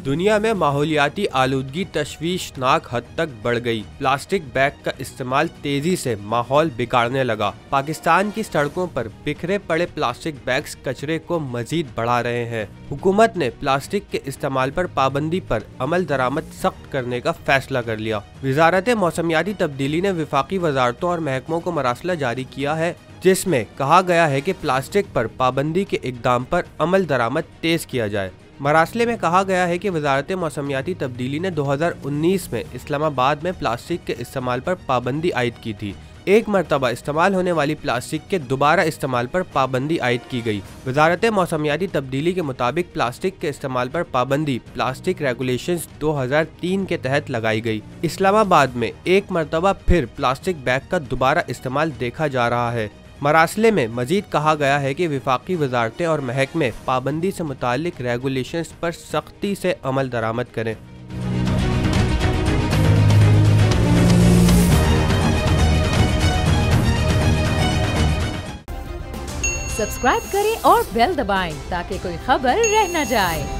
दुनिया में माहौलियाती आलूदगी तशवीशनाक हद तक बढ़ गई। प्लास्टिक बैग का इस्तेमाल तेजी से माहौल बिगाड़ने लगा। पाकिस्तान की सड़कों पर बिखरे पड़े प्लास्टिक बैग्स कचरे को मजीद बढ़ा रहे हैं। हुकूमत ने प्लास्टिक के इस्तेमाल पर पाबंदी पर अमल दरामद सख्त करने का फैसला कर लिया। वजारत मौसमियाती तब्दीली ने वफाकी वजारतों और महकमों को मरासला जारी किया है, जिसमें कहा गया है कि प्लास्टिक पर पाबंदी के इक़दाम पर अमल दरामद तेज किया जाए। मरासले में कहा गया है कि वजारत मौसमियाती तब्दीली ने 2019 में इस्लामाबाद में प्लास्टिक के इस्तेमाल पर पाबंदी आयद की थी। एक मरतबा इस्तेमाल होने वाली प्लास्टिक के दोबारा इस्तेमाल पर पाबंदी आयद की गई। वजारत मौसमियाती तब्दीली के मुताबिक प्लास्टिक के इस्तेमाल पर पाबंदी प्लास्टिक रेगुलेशंस 2003 के तहत लगाई गई। इस्लामाबाद में एक मरतबा फिर प्लास्टिक बैग का दोबारा इस्तेमाल देखा जा रहा है। मरासले में मजीद कहा गया है कि वफाकी वजारतें और महकमे पाबंदी से मुतालिक रेगुलेशंस पर सख्ती से अमल दरामद करें। सब्सक्राइब करें और बेल दबाएं ताकि कोई खबर रह न जाए।